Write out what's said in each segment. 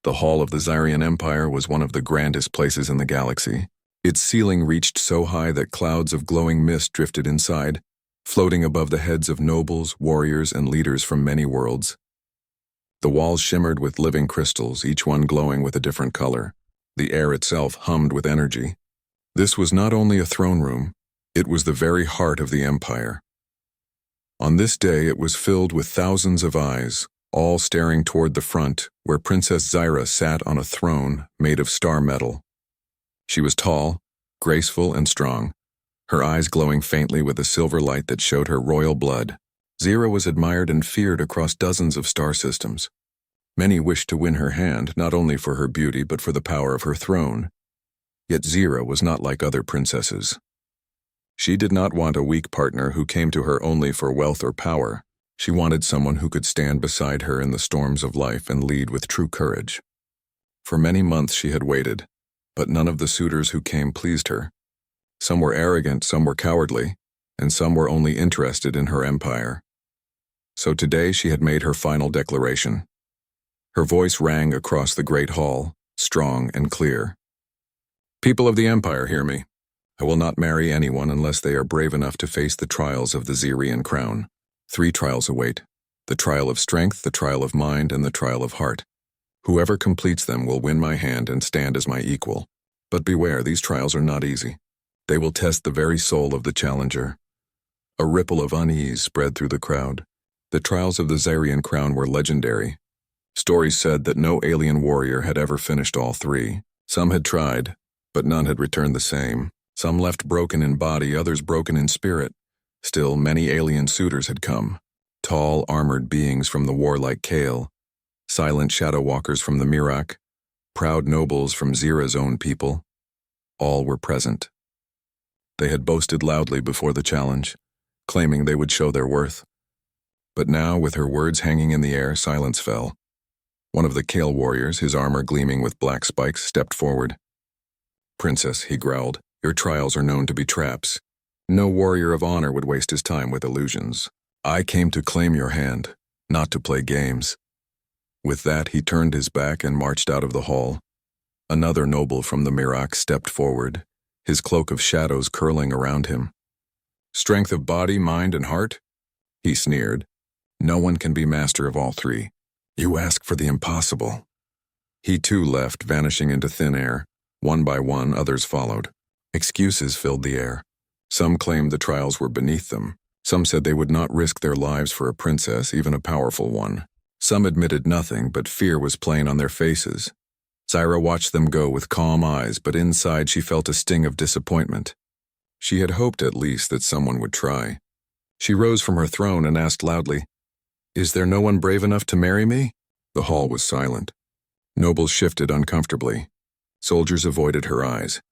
The hall of the Zyrian Empire was one of the grandest places in the galaxy. Its ceiling reached so high that clouds of glowing mist drifted inside, floating above the heads of nobles, warriors, and leaders from many worlds. The walls shimmered with living crystals, each one glowing with a different color. The air itself hummed with energy. This was not only a throne room, it was the very heart of the Empire. On this day it was filled with thousands of eyes, all staring toward the front, where Princess Zyra sat on a throne made of star metal. She was tall, graceful, and strong, her eyes glowing faintly with a silver light that showed her royal blood. Zyra was admired and feared across dozens of star systems. Many wished to win her hand, not only for her beauty but for the power of her throne. Yet Zyra was not like other princesses. She did not want a weak partner who came to her only for wealth or power. She wanted someone who could stand beside her in the storms of life and lead with true courage. For many months she had waited, but none of the suitors who came pleased her. Some were arrogant, some were cowardly, and some were only interested in her empire. So today she had made her final declaration. Her voice rang across the great hall, strong and clear. People of the Empire, hear me. I will not marry anyone unless they are brave enough to face the trials of the Zyrian crown. 3 trials await: the trial of strength, the trial of mind, and the trial of heart. Whoever completes them will win my hand and stand as my equal. But beware, these trials are not easy. They will test the very soul of the challenger. A ripple of unease spread through the crowd. The trials of the Zyrian crown were legendary. Stories said that no alien warrior had ever finished all 3. Some had tried, but none had returned the same. Some left broken in body, others broken in spirit. Still, many alien suitors had come. Tall, armored beings from the warlike Kale, silent shadow walkers from the Mirak, proud nobles from Zyra's own people. All were present. They had boasted loudly before the challenge, claiming they would show their worth. But now, with her words hanging in the air, silence fell. One of the Kale warriors, his armor gleaming with black spikes, stepped forward. "Princess," he growled, "your trials are known to be traps. No warrior of honor would waste his time with illusions. I came to claim your hand, not to play games." With that, he turned his back and marched out of the hall. Another noble from the Mirak stepped forward, his cloak of shadows curling around him. "Strength of body, mind, and heart?" he sneered. "No one can be master of all 3. You ask for the impossible." He too left, vanishing into thin air. One by one, others followed. Excuses filled the air. Some claimed the trials were beneath them. Some said they would not risk their lives for a princess, even a powerful one. Some admitted nothing, but fear was plain on their faces. Zyra watched them go with calm eyes, but inside she felt a sting of disappointment. She had hoped at least that someone would try. She rose from her throne and asked loudly, "Is there no one brave enough to marry me?" The hall was silent. Nobles shifted uncomfortably. Soldiers avoided her eyes.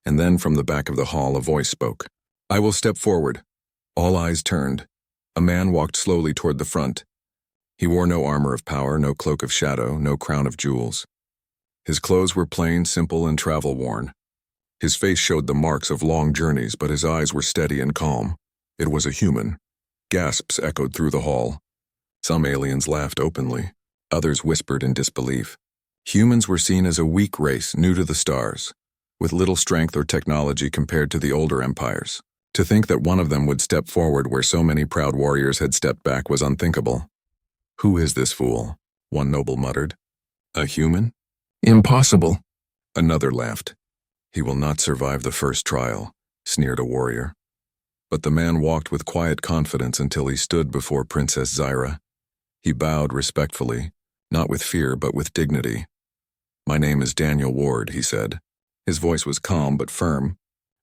And then from the back of the hall a voice spoke. "I will step forward." All eyes turned. A man walked slowly toward the front. He wore no armor of power, no cloak of shadow, no crown of jewels. His clothes were plain, simple, and travel-worn. His face showed the marks of long journeys, but his eyes were steady and calm. It was a human. Gasps echoed through the hall. Some aliens laughed openly. Others whispered in disbelief. Humans were seen as a weak race, new to the stars, with little strength or technology compared to the older empires. To think that one of them would step forward where so many proud warriors had stepped back was unthinkable. "Who is this fool?" one noble muttered. "A human? Impossible." Another laughed. "He will not survive the first trial," sneered a warrior. But the man walked with quiet confidence until he stood before Princess Zyra. He bowed respectfully, not with fear but with dignity. "My name is Daniel Ward," he said. His voice was calm but firm.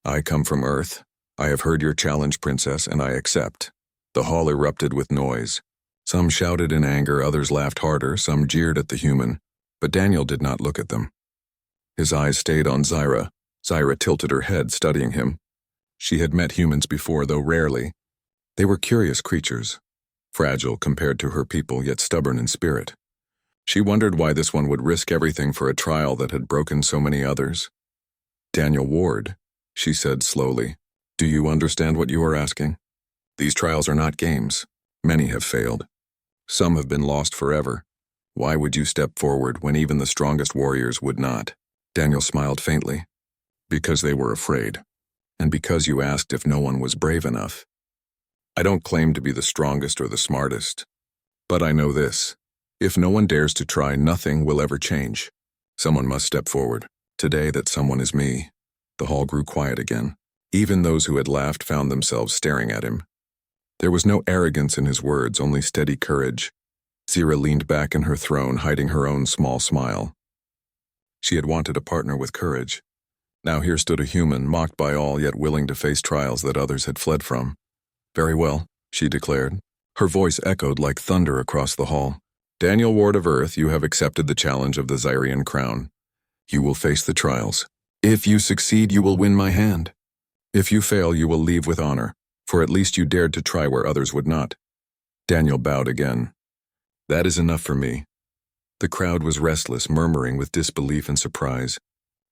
"I come from Earth. I have heard your challenge, Princess, and I accept." The hall erupted with noise. Some shouted in anger, others laughed harder, some jeered at the human. But Daniel did not look at them. His eyes stayed on Zyra. Zyra tilted her head, studying him. She had met humans before, though rarely. They were curious creatures, fragile compared to her people, yet stubborn in spirit. She wondered why this one would risk everything for a trial that had broken so many others. "Daniel Ward," she said slowly, "do you understand what you are asking? These trials are not games. Many have failed. Some have been lost forever. Why would you step forward when even the strongest warriors would not? Daniel smiled faintly. Because they were afraid. And because you asked if no one was brave enough. I don't claim to be the strongest or the smartest. But I know this. If no one dares to try, nothing will ever change. Someone must step forward. Today that someone is me. The hall grew quiet again. Even those who had laughed found themselves staring at him. There was no arrogance in his words, only steady courage. Zira leaned back in her throne, hiding her own small smile. She had wanted a partner with courage. Now here stood a human, mocked by all, yet willing to face trials that others had fled from. Very well, she declared. Her voice echoed like thunder across the hall. Daniel Ward of Earth, you have accepted the challenge of the Zyrian crown. You will face the trials. If you succeed, you will win my hand. If you fail, you will leave with honor, for at least you dared to try where others would not. Daniel bowed again. That is enough for me. The crowd was restless, murmuring with disbelief and surprise.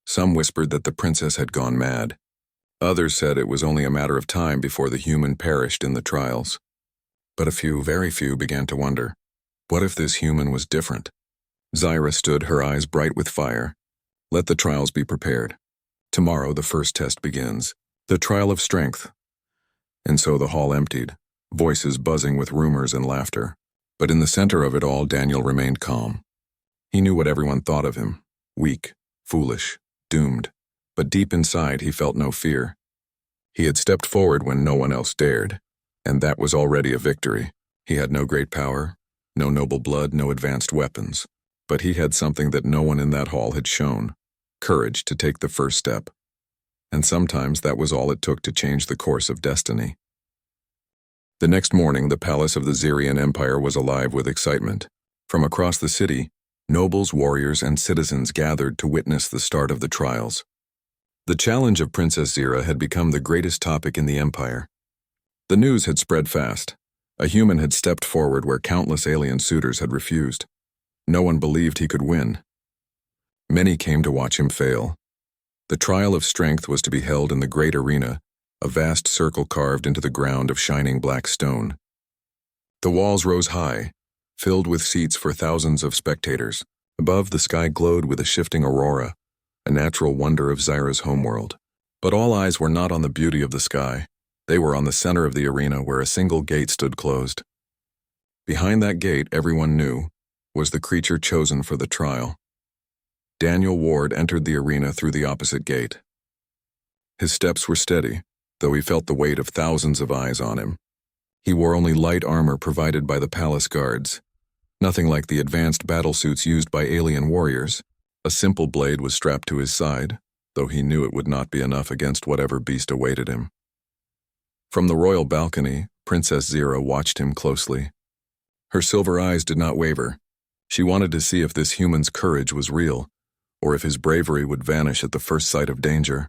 Some whispered that the princess had gone mad. Others said it was only a matter of time before the human perished in the trials. But a few, very few, began to wonder, what if this human was different? Zyra stood, her eyes bright with fire. Let the trials be prepared. Tomorrow the first test begins, the trial of strength. And so the hall emptied, voices buzzing with rumors and laughter. But in the center of it all, Daniel remained calm. He knew what everyone thought of him, weak, foolish, doomed. But deep inside he felt no fear. He had stepped forward when no one else dared, and that was already a victory. He had no great power, no noble blood, no advanced weapons. But he had something that no one in that hall had shown, courage to take the first step. And sometimes that was all it took to change the course of destiny. The next morning, the palace of the Zyrian Empire was alive with excitement. From across the city, nobles, warriors, and citizens gathered to witness the start of the trials. The challenge of Princess Zyra had become the greatest topic in the empire. The news had spread fast. A human had stepped forward where countless alien suitors had refused. No one believed he could win. Many came to watch him fail. The trial of strength was to be held in the great arena, a vast circle carved into the ground of shining black stone. The walls rose high, filled with seats for thousands of spectators. Above, the sky glowed with a shifting aurora, a natural wonder of Zyra's homeworld. But all eyes were not on the beauty of the sky. They were on the center of the arena where a single gate stood closed. Behind that gate, everyone knew, was the creature chosen for the trial. Daniel Ward entered the arena through the opposite gate. His steps were steady, though he felt the weight of thousands of eyes on him. He wore only light armor provided by the palace guards, nothing like the advanced battlesuits used by alien warriors. A simple blade was strapped to his side, though he knew it would not be enough against whatever beast awaited him. From the royal balcony, Princess Zyra watched him closely. Her silver eyes did not waver. She wanted to see if this human's courage was real, or if his bravery would vanish at the first sight of danger.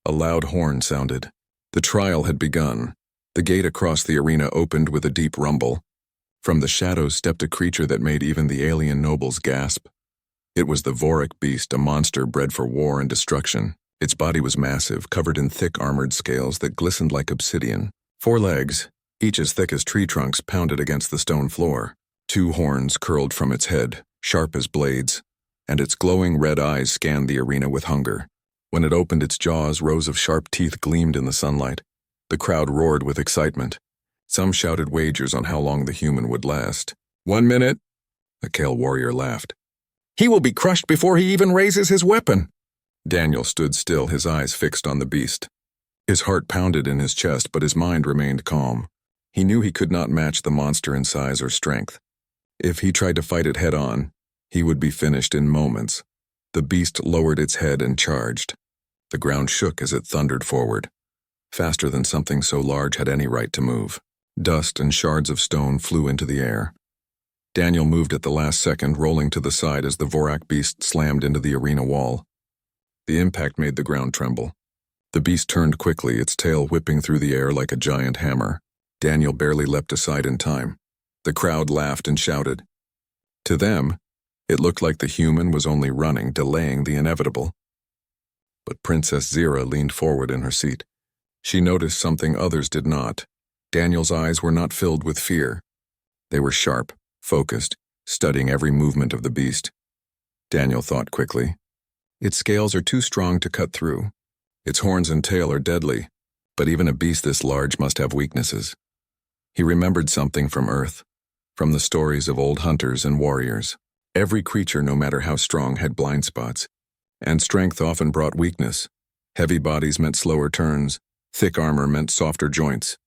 A loud horn sounded. The trial had begun. The gate across the arena opened with a deep rumble. From the shadows stepped a creature that made even the alien nobles gasp. It was the Vorik beast, a monster bred for war and destruction. Its body was massive, covered in thick armored scales that glistened like obsidian. 4 legs, each as thick as tree trunks, pounded against the stone floor. 2 horns curled from its head, sharp as blades, and its glowing red eyes scanned the arena with hunger. When it opened its jaws, rows of sharp teeth gleamed in the sunlight. The crowd roared with excitement. Some shouted wagers on how long the human would last. 1 minute, a Kale warrior laughed. He will be crushed before he even raises his weapon. Daniel stood still, his eyes fixed on the beast. His heart pounded in his chest, but his mind remained calm. He knew he could not match the monster in size or strength. If he tried to fight it head-on, he would be finished in moments. The beast lowered its head and charged. The ground shook as it thundered forward, faster than something so large had any right to move. Dust and shards of stone flew into the air. Daniel moved at the last second, rolling to the side as the Vorak beast slammed into the arena wall. The impact made the ground tremble. The beast turned quickly, its tail whipping through the air like a giant hammer. Daniel barely leapt aside in time. The crowd laughed and shouted. To them, it looked like the human was only running, delaying the inevitable. But Princess Zyra leaned forward in her seat. She noticed something others did not. Daniel's eyes were not filled with fear. They were sharp, focused, studying every movement of the beast. Daniel thought quickly. Its scales are too strong to cut through. Its horns and tail are deadly, but even a beast this large must have weaknesses. He remembered something from Earth, from the stories of old hunters and warriors. Every creature, no matter how strong, had blind spots, and strength often brought weakness. Heavy bodies meant slower turns, thick armor meant softer joints.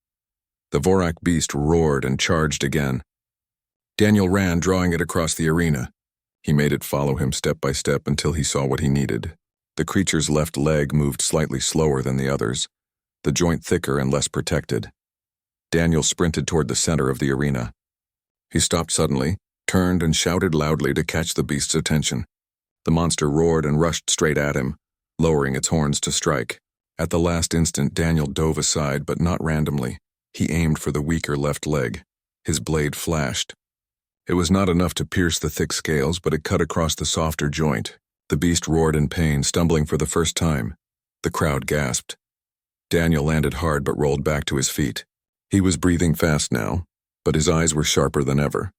The Vorak beast roared and charged again. Daniel ran, drawing it across the arena. He made it follow him step by step until he saw what he needed. The creature's left leg moved slightly slower than the others, the joint thicker and less protected. Daniel sprinted toward the center of the arena. He stopped suddenly, turned and shouted loudly to catch the beast's attention. The monster roared and rushed straight at him, lowering its horns to strike. At the last instant, Daniel dove aside, but not randomly. He aimed for the weaker left leg. His blade flashed. It was not enough to pierce the thick scales, but it cut across the softer joint. The beast roared in pain, stumbling for the first time. The crowd gasped. Daniel landed hard but rolled back to his feet. He was breathing fast now, but his eyes were sharper than ever.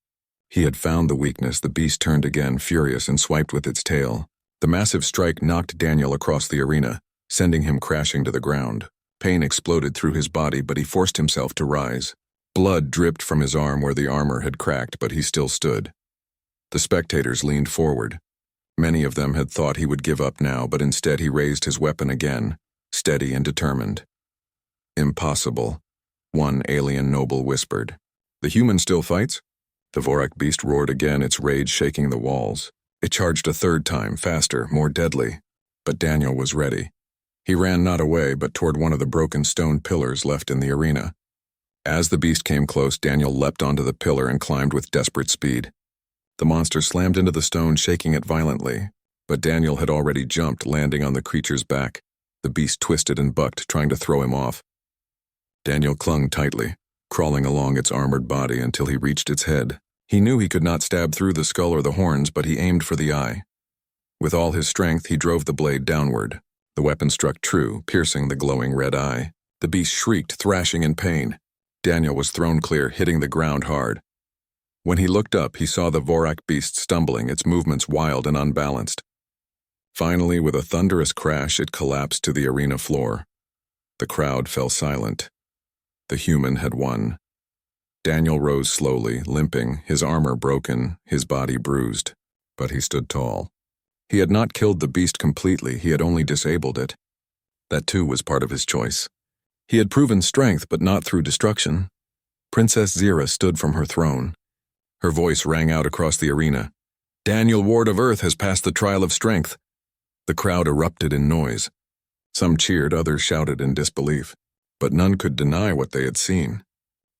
He had found the weakness. The beast turned again, furious, and swiped with its tail. The massive strike knocked Daniel across the arena, sending him crashing to the ground. Pain exploded through his body, but he forced himself to rise. Blood dripped from his arm where the armor had cracked, but he still stood. The spectators leaned forward. Many of them had thought he would give up now, but instead he raised his weapon again, steady and determined. "Impossible," one alien noble whispered. "The human still fights?" The Vorak beast roared again, its rage shaking the walls. It charged a third time, faster, more deadly. But Daniel was ready. He ran not away, but toward one of the broken stone pillars left in the arena. As the beast came close, Daniel leapt onto the pillar and climbed with desperate speed. The monster slammed into the stone, shaking it violently, but Daniel had already jumped, landing on the creature's back. The beast twisted and bucked, trying to throw him off. Daniel clung tightly, crawling along its armored body until he reached its head. He knew he could not stab through the skull or the horns, but he aimed for the eye. With all his strength, he drove the blade downward. The weapon struck true, piercing the glowing red eye. The beast shrieked, thrashing in pain. Daniel was thrown clear, hitting the ground hard. When he looked up, he saw the Vorak beast stumbling, its movements wild and unbalanced. Finally, with a thunderous crash, it collapsed to the arena floor. The crowd fell silent. The human had won. Daniel rose slowly, limping, his armor broken, his body bruised. But he stood tall. He had not killed the beast completely, he had only disabled it. That too was part of his choice. He had proven strength, but not through destruction. Princess Zira stood from her throne. Her voice rang out across the arena. "Daniel, Ward of Earth, has passed the trial of strength." The crowd erupted in noise. Some cheered, others shouted in disbelief. But none could deny what they had seen.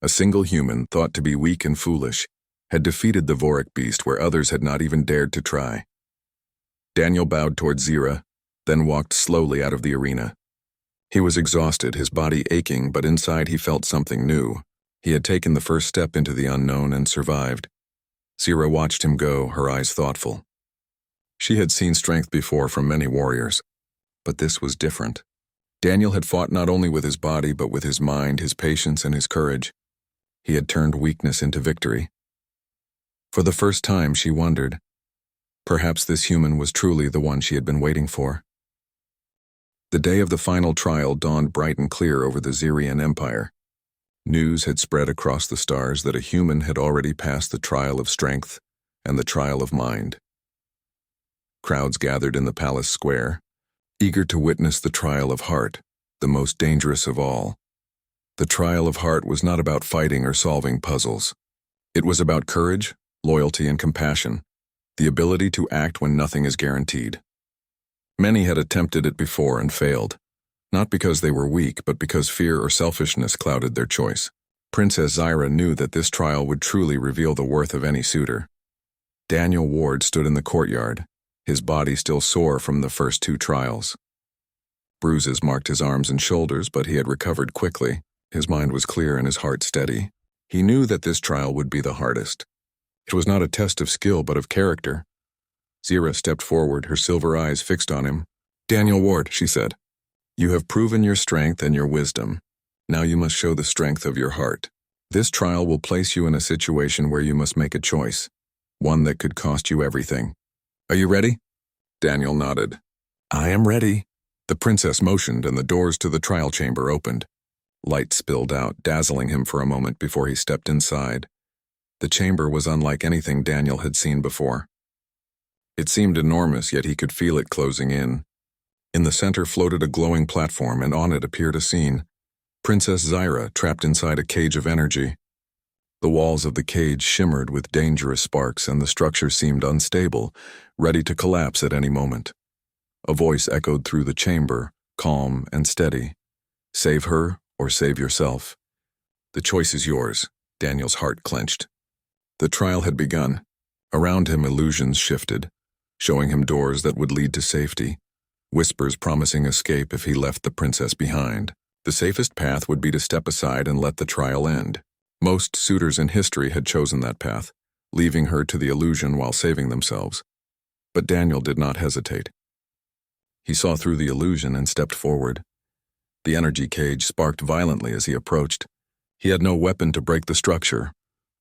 A single human, thought to be weak and foolish, had defeated the Vorak beast where others had not even dared to try. Daniel bowed toward Zira, then walked slowly out of the arena. He was exhausted, his body aching, but inside he felt something new. He had taken the first step into the unknown and survived. Zira watched him go, her eyes thoughtful. She had seen strength before from many warriors, but this was different. Daniel had fought not only with his body, but with his mind, his patience, and his courage. He had turned weakness into victory. For the first time, she wondered. Perhaps this human was truly the one she had been waiting for. The day of the final trial dawned bright and clear over the Zirian Empire. News had spread across the stars that a human had already passed the trial of strength and the trial of mind. Crowds gathered in the palace square, eager to witness the trial of heart, the most dangerous of all. The trial of heart was not about fighting or solving puzzles. It was about courage, loyalty, and compassion, the ability to act when nothing is guaranteed. Many had attempted it before and failed, not because they were weak, but because fear or selfishness clouded their choice. Princess Zira knew that this trial would truly reveal the worth of any suitor. Daniel Ward stood in the courtyard, his body still sore from the first two trials. Bruises marked his arms and shoulders, but he had recovered quickly. His mind was clear and his heart steady. He knew that this trial would be the hardest. It was not a test of skill, but of character. Zira stepped forward, her silver eyes fixed on him. "Daniel Ward," she said, "you have proven your strength and your wisdom. Now you must show the strength of your heart. This trial will place you in a situation where you must make a choice. one that could cost you everything. Are you ready? Daniel nodded. I am ready. The princess motioned and the doors to the trial chamber opened. Light spilled out, dazzling him for a moment before he stepped inside. The chamber was unlike anything Daniel had seen before. It seemed enormous, yet he could feel it closing in. In the center floated a glowing platform, and on it appeared a scene. Princess Zyra trapped inside a cage of energy. The walls of the cage shimmered with dangerous sparks, and the structure seemed unstable, ready to collapse at any moment. A voice echoed through the chamber, calm and steady. Save her or save yourself. The choice is yours. Daniel's heart clenched. The trial had begun. Around him, illusions shifted, showing him doors that would lead to safety, whispers promising escape if he left the princess behind. The safest path would be to step aside and let the trial end. Most suitors in history had chosen that path, leaving her to the illusion while saving themselves. But Daniel did not hesitate. He saw through the illusion and stepped forward. The energy cage sparked violently as he approached. He had no weapon to break the structure,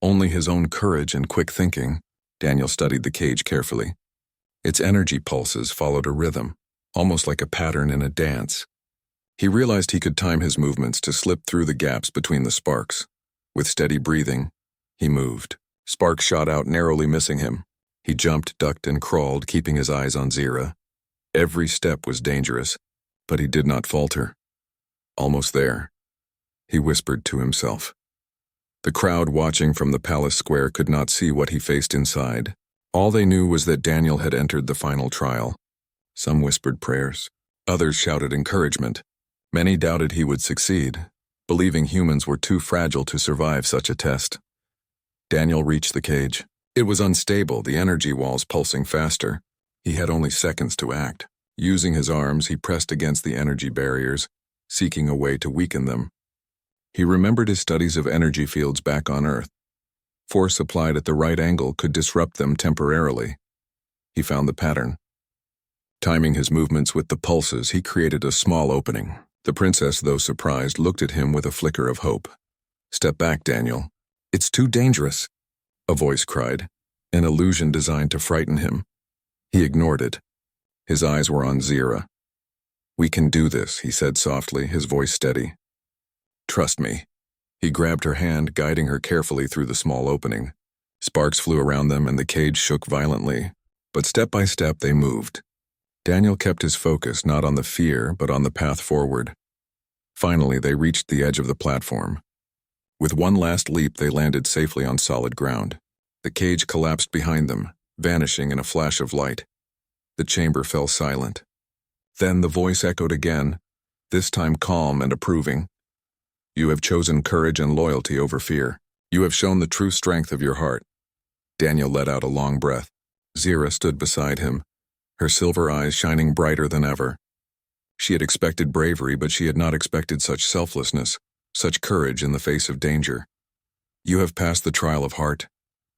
only his own courage and quick thinking. Daniel studied the cage carefully. Its energy pulses followed a rhythm, almost like a pattern in a dance. He realized he could time his movements to slip through the gaps between the sparks. With steady breathing, he moved. Sparks shot out, narrowly missing him. He jumped, ducked, and crawled, keeping his eyes on Zyra. Every step was dangerous, but he did not falter. Almost there, he whispered to himself. The crowd watching from the palace square could not see what he faced inside. All they knew was that Daniel had entered the final trial. Some whispered prayers. Others shouted encouragement. Many doubted he would succeed, believing humans were too fragile to survive such a test. Daniel reached the cage. It was unstable, the energy walls pulsing faster. He had only seconds to act. Using his arms, he pressed against the energy barriers, seeking a way to weaken them. He remembered his studies of energy fields back on Earth. Force applied at the right angle could disrupt them temporarily. He found the pattern. Timing his movements with the pulses, he created a small opening. The princess, though surprised, looked at him with a flicker of hope. Step back, Daniel. It's too dangerous, a voice cried, an illusion designed to frighten him. He ignored it. His eyes were on Zyra. We can do this, he said softly, his voice steady. Trust me. He grabbed her hand, guiding her carefully through the small opening. Sparks flew around them and the cage shook violently, but step by step they moved. Daniel kept his focus not on the fear, but on the path forward. Finally, they reached the edge of the platform. With one last leap, they landed safely on solid ground. The cage collapsed behind them, vanishing in a flash of light. The chamber fell silent. Then the voice echoed again, this time calm and approving. You have chosen courage and loyalty over fear. You have shown the true strength of your heart. Daniel let out a long breath. Zyra stood beside him, her silver eyes shining brighter than ever. She had expected bravery, but she had not expected such selflessness, such courage in the face of danger. You have passed the trial of heart,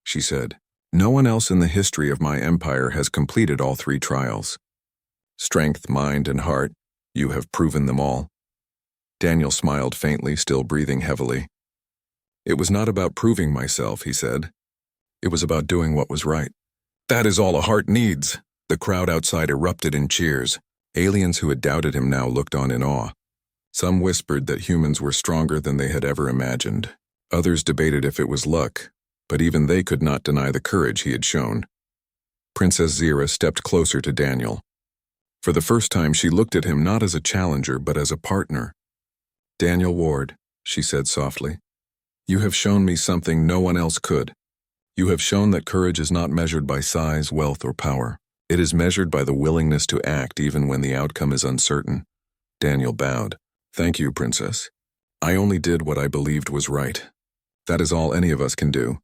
she said. No one else in the history of my empire has completed all three trials. Strength, mind, and heart, you have proven them all. Daniel smiled faintly, still breathing heavily. It was not about proving myself, he said. It was about doing what was right. That is all a heart needs. The crowd outside erupted in cheers. Aliens who had doubted him now looked on in awe. Some whispered that humans were stronger than they had ever imagined. Others debated if it was luck, but even they could not deny the courage he had shown. Princess Zyra stepped closer to Daniel. For the first time, she looked at him not as a challenger, but as a partner. Daniel Ward, she said softly, you have shown me something no one else could. You have shown that courage is not measured by size, wealth, or power. It is measured by the willingness to act even when the outcome is uncertain. Daniel bowed. Thank you, Princess. I only did what I believed was right. That is all any of us can do.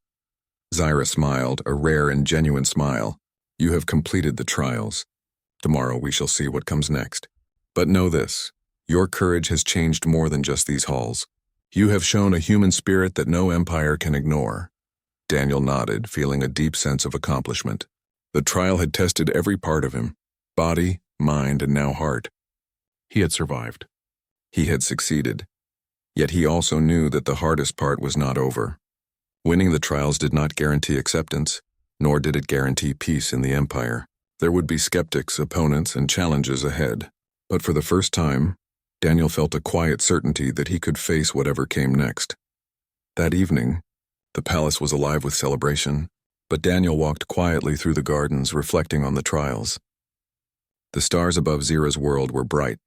Zyra smiled, a rare and genuine smile. You have completed the trials. Tomorrow we shall see what comes next. But know this, your courage has changed more than just these halls. You have shown a human spirit that no empire can ignore. Daniel nodded, feeling a deep sense of accomplishment. The trial had tested every part of him, body, mind, and now heart. He had survived. He had succeeded. Yet he also knew that the hardest part was not over. Winning the trials did not guarantee acceptance, nor did it guarantee peace in the Empire. There would be skeptics, opponents, and challenges ahead. But for the first time, Daniel felt a quiet certainty that he could face whatever came next. That evening, the palace was alive with celebration, but Daniel walked quietly through the gardens, reflecting on the trials. The stars above Zira's world were bright,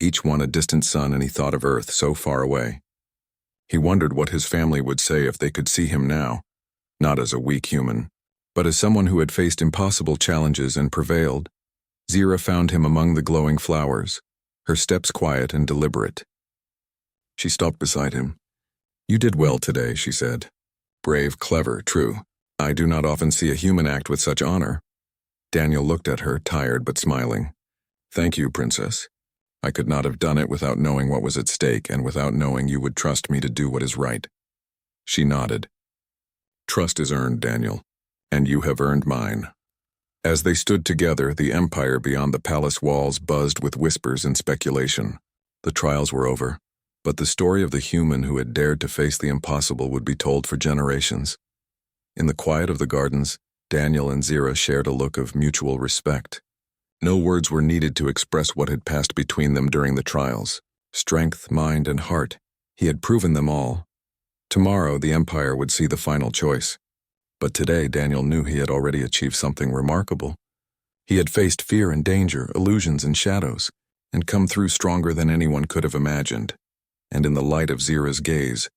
each one a distant sun, and he thought of Earth so far away. He wondered what his family would say if they could see him now, not as a weak human, but as someone who had faced impossible challenges and prevailed. Zira found him among the glowing flowers, her steps quiet and deliberate. She stopped beside him. "You did well today," she said. "Brave, clever, true. I do not often see a human act with such honor." Daniel looked at her, tired but smiling. "Thank you, Princess. I could not have done it without knowing what was at stake and without knowing you would trust me to do what is right." She nodded. "Trust is earned, Daniel, and you have earned mine." As they stood together, the empire beyond the palace walls buzzed with whispers and speculation. The trials were over, but the story of the human who had dared to face the impossible would be told for generations. In the quiet of the gardens, Daniel and Zira shared a look of mutual respect. No words were needed to express what had passed between them during the trials. Strength, mind, and heart. He had proven them all. Tomorrow, the Empire would see the final choice. But today, Daniel knew he had already achieved something remarkable. He had faced fear and danger, illusions and shadows, and come through stronger than anyone could have imagined. And in the light of Zira's gaze,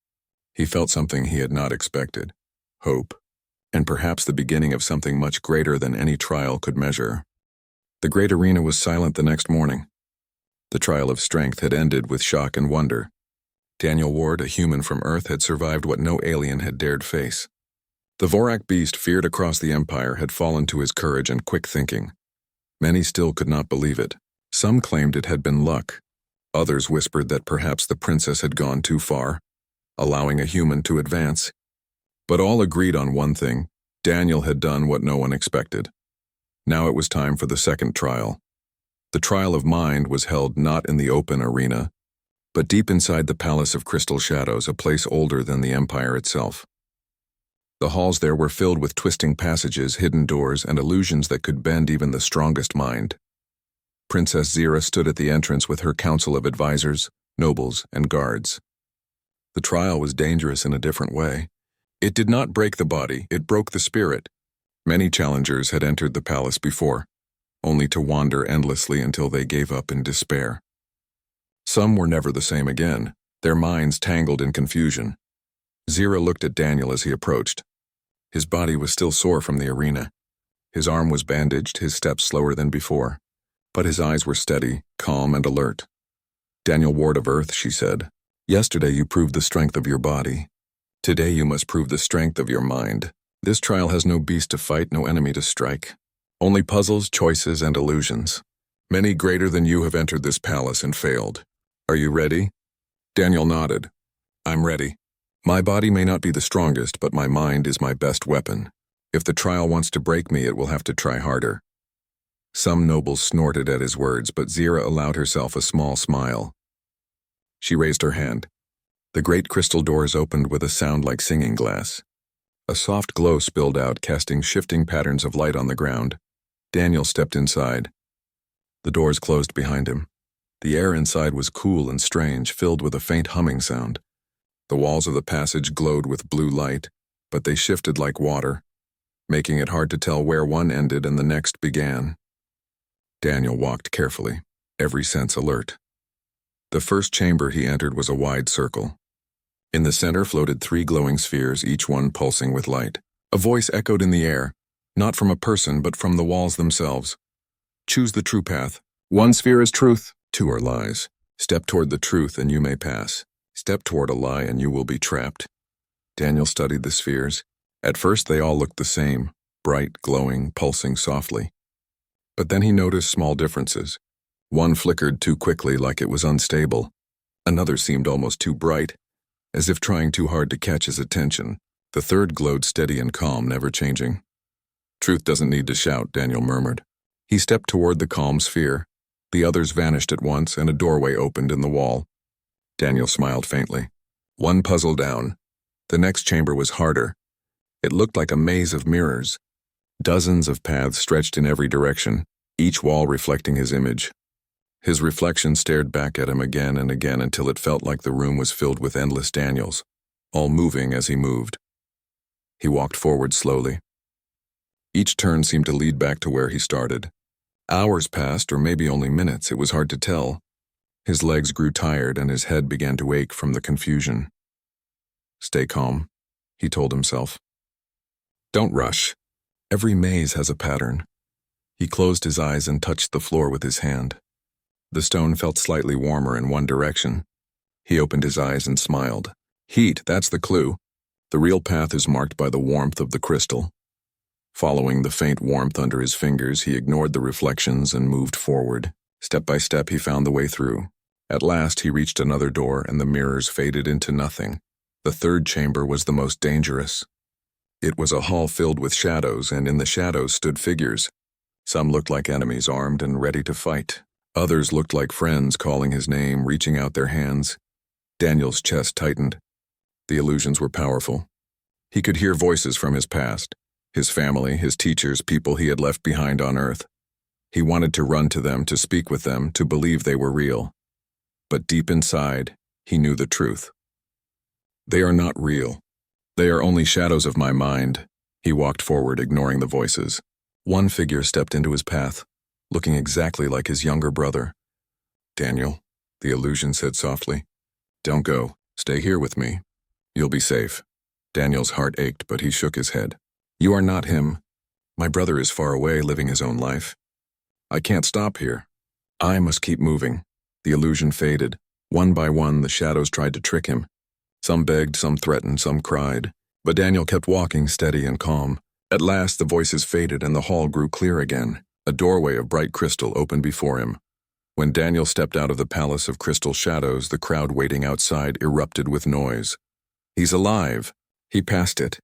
he felt something he had not expected. Hope. And perhaps the beginning of something much greater than any trial could measure. The great arena was silent the next morning. The trial of strength had ended with shock and wonder. Daniel Ward, a human from Earth, had survived what no alien had dared face. The Vorak beast feared across the Empire had fallen to his courage and quick thinking. Many still could not believe it. Some claimed it had been luck. Others whispered that perhaps the princess had gone too far, allowing a human to advance. But all agreed on one thing: Daniel had done what no one expected. Now it was time for the second trial. The trial of mind was held not in the open arena, but deep inside the Palace of Crystal Shadows, a place older than the Empire itself. The halls there were filled with twisting passages, hidden doors, and illusions that could bend even the strongest mind. Princess Zira stood at the entrance with her council of advisors, nobles, and guards. The trial was dangerous in a different way. It did not break the body, it broke the spirit. Many challengers had entered the palace before, only to wander endlessly until they gave up in despair. Some were never the same again, their minds tangled in confusion. Zira looked at Daniel as he approached. His body was still sore from the arena. His arm was bandaged, his steps slower than before. But his eyes were steady, calm, and alert. "Daniel Ward of Earth," she said, "yesterday you proved the strength of your body. Today you must prove the strength of your mind. This trial has no beast to fight, no enemy to strike. Only puzzles, choices, and illusions. Many greater than you have entered this palace and failed. Are you ready?" Daniel nodded. "I'm ready. My body may not be the strongest, but my mind is my best weapon. If the trial wants to break me, it will have to try harder." Some nobles snorted at his words, but Zira allowed herself a small smile. She raised her hand. The great crystal doors opened with a sound like singing glass. A soft glow spilled out, casting shifting patterns of light on the ground. Daniel stepped inside. The doors closed behind him. The air inside was cool and strange, filled with a faint humming sound. The walls of the passage glowed with blue light, but they shifted like water, making it hard to tell where one ended and the next began. Daniel walked carefully, every sense alert. The first chamber he entered was a wide circle. In the center floated 3 glowing spheres, each one pulsing with light. A voice echoed in the air, not from a person but from the walls themselves. "Choose the true path. 1 sphere is truth, 2 are lies. Step toward the truth and you may pass. Step toward a lie and you will be trapped." Daniel studied the spheres. At first they all looked the same, bright, glowing, pulsing softly. But then he noticed small differences. One flickered too quickly, like it was unstable. Another seemed almost too bright, as if trying too hard to catch his attention. The third glowed steady and calm, never changing. "Truth doesn't need to shout," Daniel murmured. He stepped toward the calm sphere. The others vanished at once, and a doorway opened in the wall. Daniel smiled faintly. 1 puzzle down. The next chamber was harder. It looked like a maze of mirrors. Dozens of paths stretched in every direction, each wall reflecting his image. His reflection stared back at him again and again until it felt like the room was filled with endless Daniels, all moving as he moved. He walked forward slowly. Each turn seemed to lead back to where he started. Hours passed, or maybe only minutes, it was hard to tell. His legs grew tired and his head began to ache from the confusion. "Stay calm," he told himself. "Don't rush. Every maze has a pattern." He closed his eyes and touched the floor with his hand. The stone felt slightly warmer in one direction. He opened his eyes and smiled. Heat, that's the clue. The real path is marked by the warmth of the crystal. Following the faint warmth under his fingers, he ignored the reflections and moved forward. Step by step, he found the way through. At last, he reached another door and the mirrors faded into nothing. The third chamber was the most dangerous. It was a hall filled with shadows, and in the shadows stood figures. Some looked like enemies armed and ready to fight. Others looked like friends calling his name, reaching out their hands. Daniel's chest tightened. The illusions were powerful. He could hear voices from his past, his family, his teachers, people he had left behind on Earth. He wanted to run to them, to speak with them, to believe they were real. But deep inside, he knew the truth. They are not real. They are only shadows of my mind. He walked forward, ignoring the voices. One figure stepped into his path, looking exactly like his younger brother. "Daniel," the illusion said softly. "Don't go. Stay here with me. You'll be safe." Daniel's heart ached, but he shook his head. "You are not him. My brother is far away, living his own life. I can't stop here. I must keep moving." The illusion faded. One by one, the shadows tried to trick him. Some begged, some threatened, some cried. But Daniel kept walking, steady and calm. At last, the voices faded and the hall grew clear again. A doorway of bright crystal opened before him. When Daniel stepped out of the palace of crystal shadows, the crowd waiting outside erupted with noise. "He's alive." He passed it.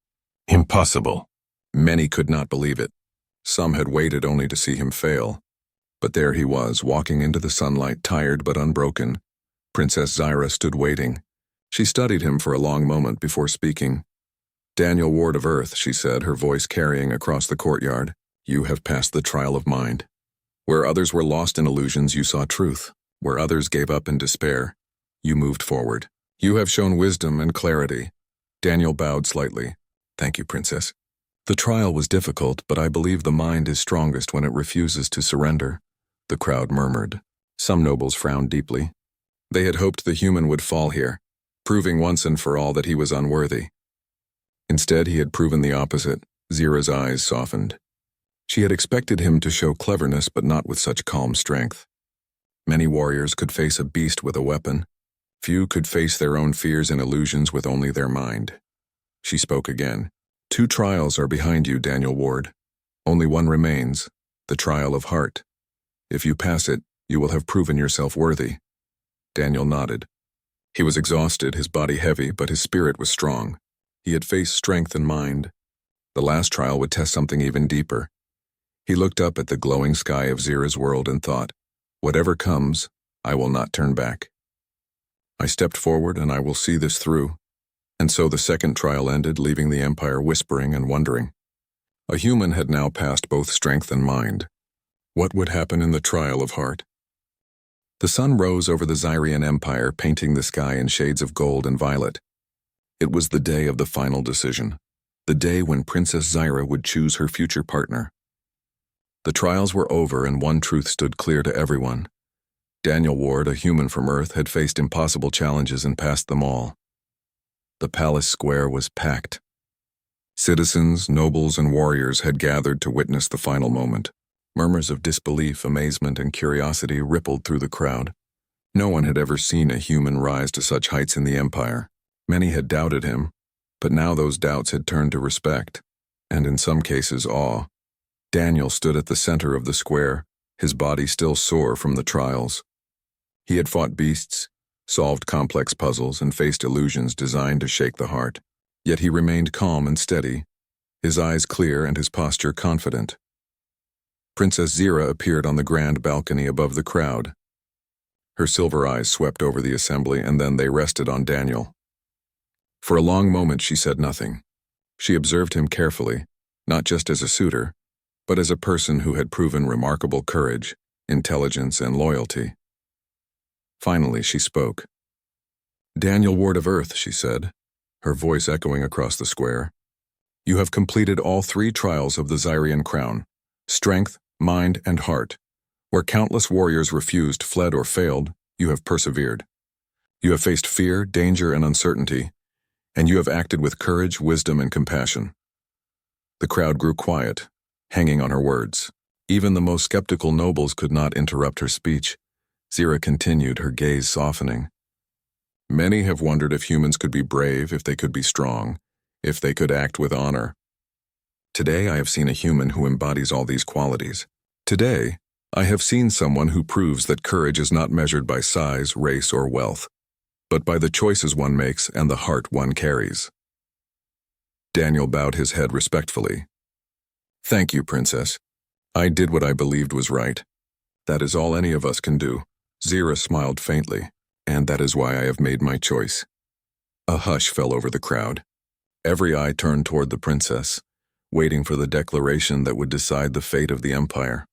Impossible. Many could not believe it. Some had waited only to see him fail. But there he was, walking into the sunlight, tired but unbroken. Princess Zyra stood waiting. She studied him for a long moment before speaking. "Daniel, Ward of Earth," she said, her voice carrying across the courtyard, "you have passed the trial of mind. Where others were lost in illusions, you saw truth. Where others gave up in despair, you moved forward. You have shown wisdom and clarity." Daniel bowed slightly. "Thank you, Princess. The trial was difficult, but I believe the mind is strongest when it refuses to surrender." The crowd murmured. Some nobles frowned deeply. They had hoped the human would fall here, proving once and for all that he was unworthy. Instead, he had proven the opposite. Zyra's eyes softened. She had expected him to show cleverness, but not with such calm strength. Many warriors could face a beast with a weapon. Few could face their own fears and illusions with only their mind. She spoke again. "2 trials are behind you, Daniel Ward. Only one remains, the trial of heart. If you pass it, you will have proven yourself worthy." Daniel nodded. He was exhausted, his body heavy, but his spirit was strong. He had faced strength and mind. The last trial would test something even deeper. He looked up at the glowing sky of Zyra's world and thought, "Whatever comes, I will not turn back. I stepped forward and I will see this through." And so the second trial ended, leaving the Empire whispering and wondering. A human had now passed both strength and mind. What would happen in the trial of heart? The sun rose over the Zyrian Empire, painting the sky in shades of gold and violet. It was the day of the final decision, the day when Princess Zyra would choose her future partner. The trials were over and one truth stood clear to everyone. Daniel Ward, a human from Earth, had faced impossible challenges and passed them all. The palace square was packed. Citizens, nobles, and warriors had gathered to witness the final moment. Murmurs of disbelief, amazement, and curiosity rippled through the crowd. No one had ever seen a human rise to such heights in the Empire. Many had doubted him, but now those doubts had turned to respect, and in some cases awe. Daniel stood at the center of the square, his body still sore from the trials. He had fought beasts, solved complex puzzles, and faced illusions designed to shake the heart. Yet he remained calm and steady, his eyes clear and his posture confident. Princess Zyra appeared on the grand balcony above the crowd. Her silver eyes swept over the assembly, and then they rested on Daniel. For a long moment she said nothing. She observed him carefully, not just as a suitor, but as a person who had proven remarkable courage, intelligence, and loyalty. Finally, she spoke. "Daniel Ward of Earth," she said, her voice echoing across the square. "You have completed all 3 trials of the Zyrian crown, strength, mind, and heart. Where countless warriors refused, fled, or failed, you have persevered. You have faced fear, danger, and uncertainty, and you have acted with courage, wisdom, and compassion." The crowd grew quiet, hanging on her words. Even the most skeptical nobles could not interrupt her speech. Zira continued, her gaze softening. "Many have wondered if humans could be brave, if they could be strong, if they could act with honor. Today I have seen a human who embodies all these qualities. Today, I have seen someone who proves that courage is not measured by size, race, or wealth, but by the choices one makes and the heart one carries." Daniel bowed his head respectfully. "Thank you, Princess. I did what I believed was right. That is all any of us can do." Zira smiled faintly. "And that is why I have made my choice." A hush fell over the crowd. Every eye turned toward the princess, waiting for the declaration that would decide the fate of the empire.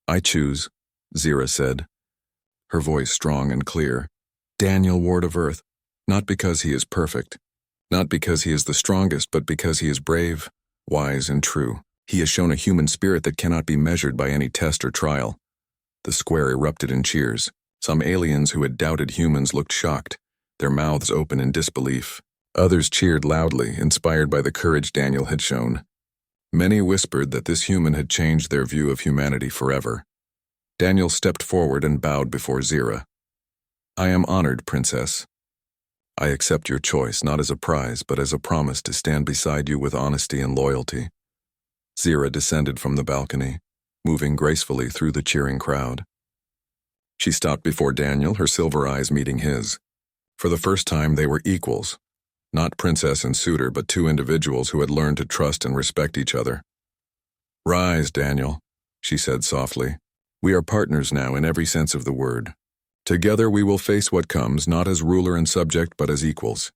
"I choose," Zira said, her voice strong and clear, "Daniel Ward of Earth, not because he is perfect, not because he is the strongest, but because he is brave, wise, and true. He has shown a human spirit that cannot be measured by any test or trial." The square erupted in cheers. Some aliens who had doubted humans looked shocked, their mouths open in disbelief. Others cheered loudly, inspired by the courage Daniel had shown. Many whispered that this human had changed their view of humanity forever. Daniel stepped forward and bowed before Zira. "I am honored, Princess. I accept your choice not as a prize, but as a promise to stand beside you with honesty and loyalty." Zira descended from the balcony, moving gracefully through the cheering crowd. She stopped before Daniel, her silver eyes meeting his. For the first time, they were equals, not princess and suitor, but 2 individuals who had learned to trust and respect each other. "Rise, Daniel," she said softly. "We are partners now in every sense of the word. Together we will face what comes, not as ruler and subject, but as equals."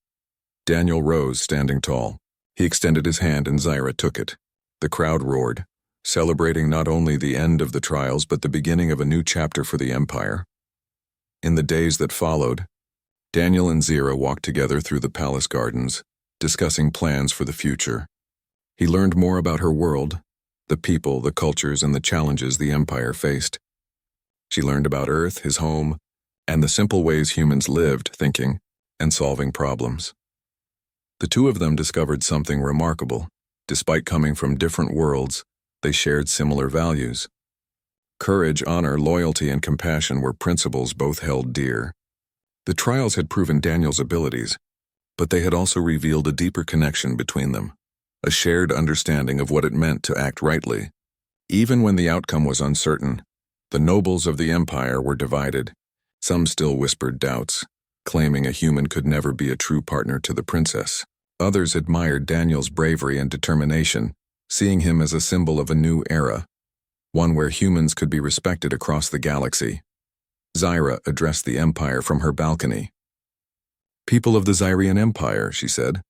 Daniel rose, standing tall. He extended his hand and Zyra took it. The crowd roared, celebrating not only the end of the trials, but the beginning of a new chapter for the empire. In the days that followed, Daniel and Zira walked together through the palace gardens, discussing plans for the future. He learned more about her world, the people, the cultures, and the challenges the empire faced. She learned about Earth, his home, and the simple ways humans lived, thinking, and solving problems. The 2 of them discovered something remarkable. Despite coming from different worlds, they shared similar values. Courage, honor, loyalty, and compassion were principles both held dear. The trials had proven Daniel's abilities, but they had also revealed a deeper connection between them, a shared understanding of what it meant to act rightly. Even when the outcome was uncertain, the nobles of the empire were divided. Some still whispered doubts, claiming a human could never be a true partner to the princess. Others admired Daniel's bravery and determination, seeing him as a symbol of a new era, one where humans could be respected across the galaxy. Zyra addressed the empire from her balcony. "People of the Zyrian Empire," she said,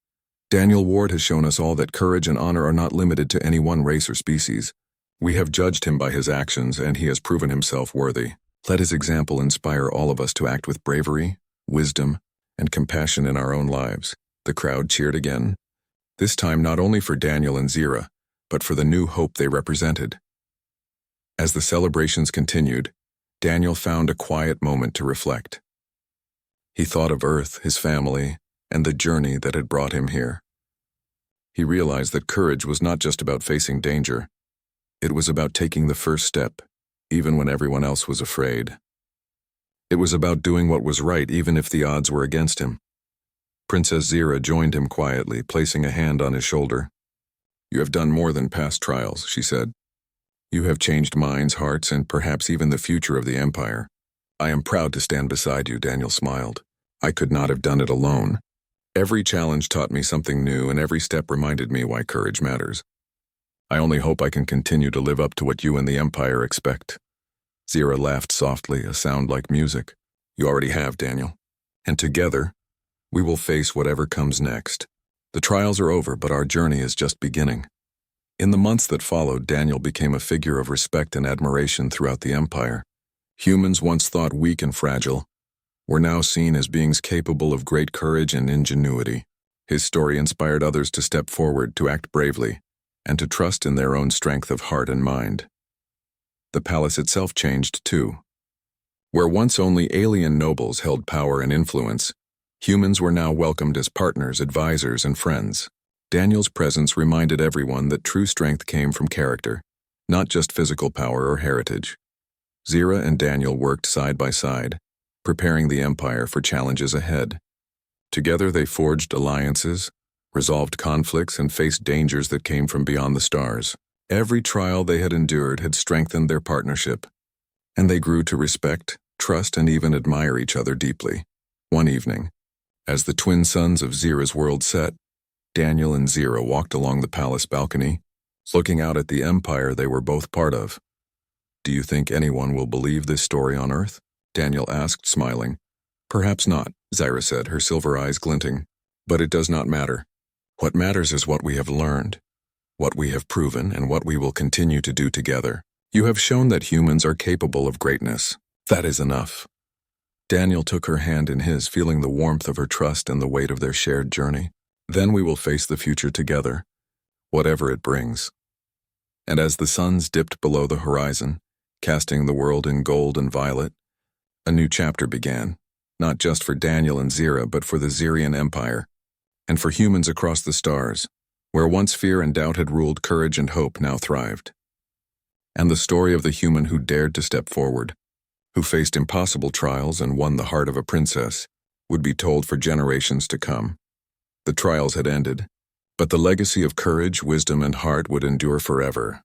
"Daniel Ward has shown us all that courage and honor are not limited to any one race or species. We have judged him by his actions, and he has proven himself worthy. Let his example inspire all of us to act with bravery, wisdom, and compassion in our own lives." The crowd cheered again, this time not only for Daniel and Zira, but for the new hope they represented. As the celebrations continued, Daniel found a quiet moment to reflect. He thought of Earth, his family, and the journey that had brought him here. He realized that courage was not just about facing danger. It was about taking the first step, even when everyone else was afraid. It was about doing what was right, even if the odds were against him. Princess Zira joined him quietly, placing a hand on his shoulder. "You have done more than past trials," she said. "You have changed minds, hearts, and perhaps even the future of the empire. I am proud to stand beside you," Daniel smiled. "I could not have done it alone. Every challenge taught me something new, and every step reminded me why courage matters. I only hope I can continue to live up to what you and the empire expect." Zira laughed softly, a sound like music. "You already have, Daniel. And together, we will face whatever comes next. The trials are over, but our journey is just beginning." In the months that followed, Daniel became a figure of respect and admiration throughout the Empire. Humans once thought weak and fragile were now seen as beings capable of great courage and ingenuity. His story inspired others to step forward, to act bravely, and to trust in their own strength of heart and mind. The palace itself changed too. Where once only alien nobles held power and influence, humans were now welcomed as partners, advisors, and friends. Daniel's presence reminded everyone that true strength came from character, not just physical power or heritage. Zira and Daniel worked side by side, preparing the Empire for challenges ahead. Together they forged alliances, resolved conflicts, and faced dangers that came from beyond the stars. Every trial they had endured had strengthened their partnership, and they grew to respect, trust, and even admire each other deeply. One evening, as the twin suns of Zira's world set, Daniel and Zira walked along the palace balcony, looking out at the empire they were both part of. "Do you think anyone will believe this story on Earth?" Daniel asked, smiling. "Perhaps not," Zira said, her silver eyes glinting. "But it does not matter. What matters is what we have learned, what we have proven, and what we will continue to do together. You have shown that humans are capable of greatness. That is enough." Daniel took her hand in his, feeling the warmth of her trust and the weight of their shared journey. "Then we will face the future together, whatever it brings." And as the suns dipped below the horizon, casting the world in gold and violet, a new chapter began, not just for Daniel and Zira, but for the Zirian Empire, and for humans across the stars. Where once fear and doubt had ruled, courage and hope now thrived. And the story of the human who dared to step forward, who faced impossible trials and won the heart of a princess, would be told for generations to come. The trials had ended, but the legacy of courage, wisdom, and heart would endure forever.